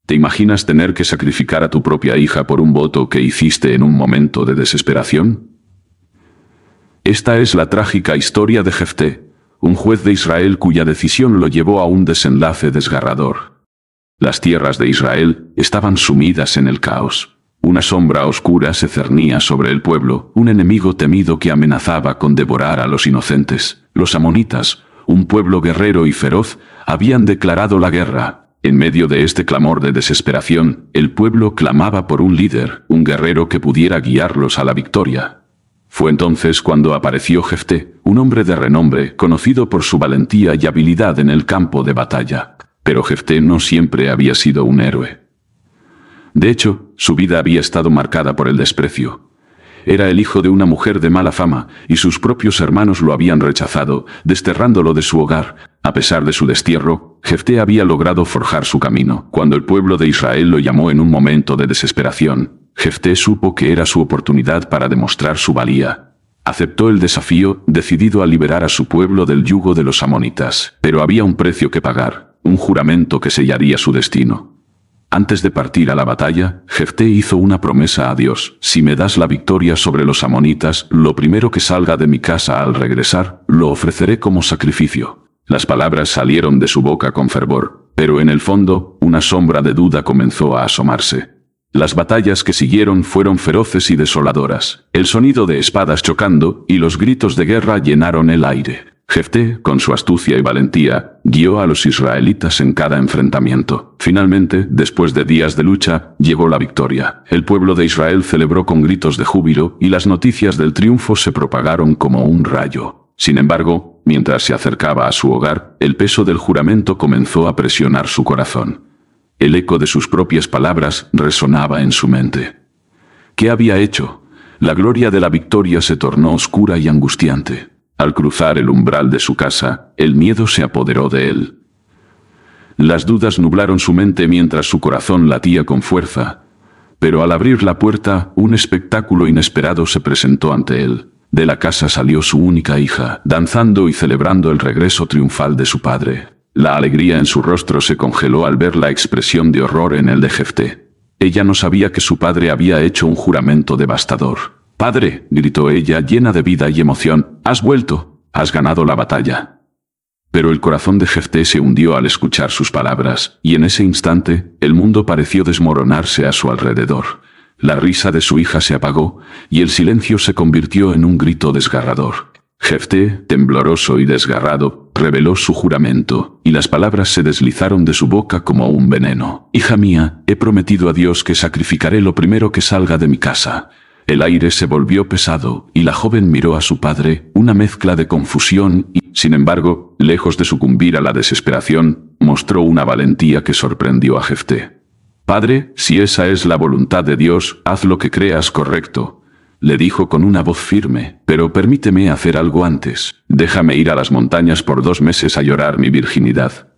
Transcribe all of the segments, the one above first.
¿Te imaginas tener que sacrificar a tu propia hija por un voto que hiciste en un momento de desesperación? Esta es la trágica historia de Jefté, un juez de Israel cuya decisión lo llevó a un desenlace desgarrador. Las tierras de Israel estaban sumidas en el caos. Una sombra oscura se cernía sobre el pueblo, un enemigo temido que amenazaba con devorar a los inocentes. Los amonitas, un pueblo guerrero y feroz, habían declarado la guerra. En medio de este clamor de desesperación, el pueblo clamaba por un líder, un guerrero que pudiera guiarlos a la victoria. Fue entonces cuando apareció Jefté, un hombre de renombre, conocido por su valentía y habilidad en el campo de batalla. Pero Jefté no siempre había sido un héroe. De hecho, su vida había estado marcada por el desprecio. Era el hijo de una mujer de mala fama, y sus propios hermanos lo habían rechazado, desterrándolo de su hogar. A pesar de su destierro, Jefté había logrado forjar su camino. Cuando el pueblo de Israel lo llamó en un momento de desesperación, Jefté supo que era su oportunidad para demostrar su valía. Aceptó el desafío, decidido a liberar a su pueblo del yugo de los amonitas. Pero había un precio que pagar, un juramento que sellaría su destino. Antes de partir a la batalla, Jefté hizo una promesa a Dios: si me das la victoria sobre los amonitas, lo primero que salga de mi casa al regresar, lo ofreceré como sacrificio. Las palabras salieron de su boca con fervor, pero en el fondo, una sombra de duda comenzó a asomarse. Las batallas que siguieron fueron feroces y desoladoras. El sonido de espadas chocando y los gritos de guerra llenaron el aire. Jefté, con su astucia y valentía, guió a los israelitas en cada enfrentamiento. Finalmente, después de días de lucha, llegó la victoria. El pueblo de Israel celebró con gritos de júbilo y las noticias del triunfo se propagaron como un rayo. Sin embargo, mientras se acercaba a su hogar, el peso del juramento comenzó a presionar su corazón. El eco de sus propias palabras resonaba en su mente. ¿Qué había hecho? La gloria de la victoria se tornó oscura y angustiante. Al cruzar el umbral de su casa, el miedo se apoderó de él. Las dudas nublaron su mente mientras su corazón latía con fuerza. Pero al abrir la puerta, un espectáculo inesperado se presentó ante él. De la casa salió su única hija, danzando y celebrando el regreso triunfal de su padre. La alegría en su rostro se congeló al ver la expresión de horror en el de Jefté. Ella no sabía que su padre había hecho un juramento devastador. «Padre», gritó ella llena de vida y emoción, «has vuelto, has ganado la batalla». Pero el corazón de Jefté se hundió al escuchar sus palabras, y en ese instante, el mundo pareció desmoronarse a su alrededor. La risa de su hija se apagó, y el silencio se convirtió en un grito desgarrador. Jefté, tembloroso y desgarrado, reveló su juramento, y las palabras se deslizaron de su boca como un veneno. «Hija mía, he prometido a Dios que sacrificaré lo primero que salga de mi casa». El aire se volvió pesado, y la joven miró a su padre, una mezcla de confusión y, sin embargo, lejos de sucumbir a la desesperación, mostró una valentía que sorprendió a Jefté. «Padre, si esa es la voluntad de Dios, haz lo que creas correcto», le dijo con una voz firme, «pero permíteme hacer algo antes. Déjame ir a las montañas por 2 meses a llorar mi virginidad».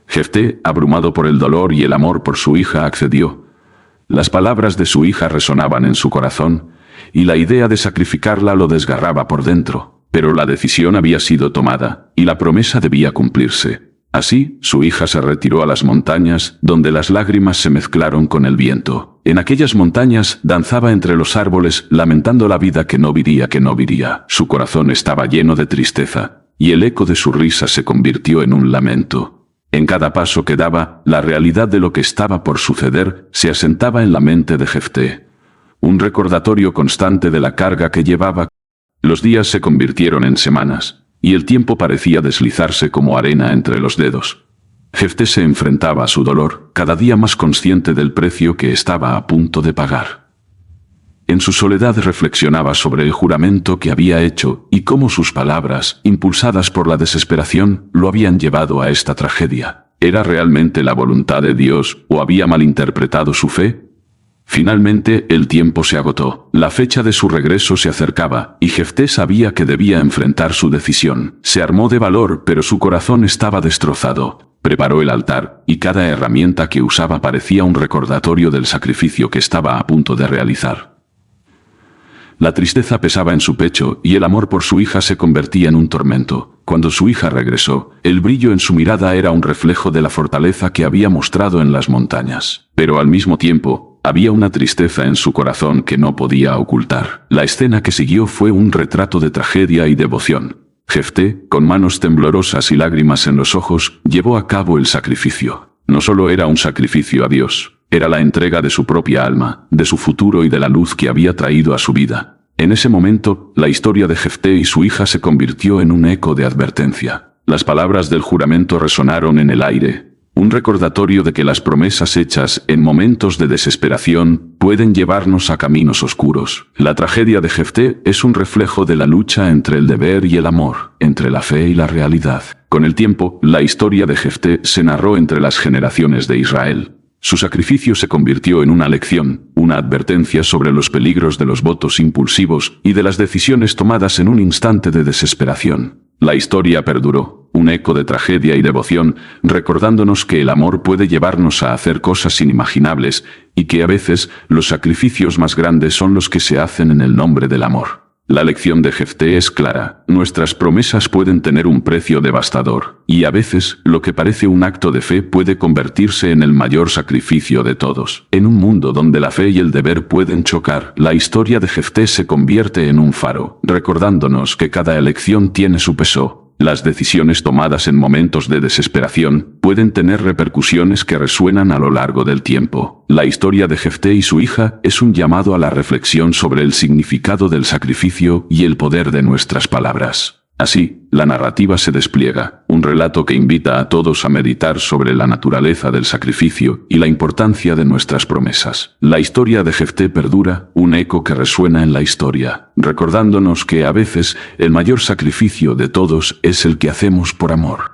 Jefté, abrumado por el dolor y el amor por su hija, accedió. Las palabras de su hija resonaban en su corazón, y la idea de sacrificarla lo desgarraba por dentro. Pero la decisión había sido tomada, y la promesa debía cumplirse. Así, su hija se retiró a las montañas, donde las lágrimas se mezclaron con el viento. En aquellas montañas danzaba entre los árboles, lamentando la vida que no viviría. Su corazón estaba lleno de tristeza, y el eco de su risa se convirtió en un lamento. En cada paso que daba, la realidad de lo que estaba por suceder se asentaba en la mente de Jefté. Un recordatorio constante de la carga que llevaba. Los días se convirtieron en semanas, y el tiempo parecía deslizarse como arena entre los dedos. Jefté se enfrentaba a su dolor, cada día más consciente del precio que estaba a punto de pagar. En su soledad reflexionaba sobre el juramento que había hecho y cómo sus palabras, impulsadas por la desesperación, lo habían llevado a esta tragedia. ¿Era realmente la voluntad de Dios o había malinterpretado su fe? Finalmente, el tiempo se agotó. La fecha de su regreso se acercaba, y Jefté sabía que debía enfrentar su decisión. Se armó de valor, pero su corazón estaba destrozado. Preparó el altar, y cada herramienta que usaba parecía un recordatorio del sacrificio que estaba a punto de realizar. La tristeza pesaba en su pecho y el amor por su hija se convertía en un tormento. Cuando su hija regresó, el brillo en su mirada era un reflejo de la fortaleza que había mostrado en las montañas. Pero al mismo tiempo, había una tristeza en su corazón que no podía ocultar. La escena que siguió fue un retrato de tragedia y devoción. Jefté, con manos temblorosas y lágrimas en los ojos, llevó a cabo el sacrificio. No solo era un sacrificio a Dios, era la entrega de su propia alma, de su futuro y de la luz que había traído a su vida. En ese momento, la historia de Jefté y su hija se convirtió en un eco de advertencia. Las palabras del juramento resonaron en el aire, un recordatorio de que las promesas hechas en momentos de desesperación pueden llevarnos a caminos oscuros. La tragedia de Jefté es un reflejo de la lucha entre el deber y el amor, entre la fe y la realidad. Con el tiempo, la historia de Jefté se narró entre las generaciones de Israel. Su sacrificio se convirtió en una lección, una advertencia sobre los peligros de los votos impulsivos y de las decisiones tomadas en un instante de desesperación. La historia perduró, un eco de tragedia y devoción, recordándonos que el amor puede llevarnos a hacer cosas inimaginables y que a veces los sacrificios más grandes son los que se hacen en el nombre del amor. La lección de Jefté es clara. Nuestras promesas pueden tener un precio devastador, y a veces lo que parece un acto de fe puede convertirse en el mayor sacrificio de todos. En un mundo donde la fe y el deber pueden chocar, la historia de Jefté se convierte en un faro, recordándonos que cada elección tiene su peso. Las decisiones tomadas en momentos de desesperación pueden tener repercusiones que resuenan a lo largo del tiempo. La historia de Jefté y su hija es un llamado a la reflexión sobre el significado del sacrificio y el poder de nuestras palabras. Así, la narrativa se despliega, un relato que invita a todos a meditar sobre la naturaleza del sacrificio y la importancia de nuestras promesas. La historia de Jefté perdura, un eco que resuena en la historia, recordándonos que a veces el mayor sacrificio de todos es el que hacemos por amor.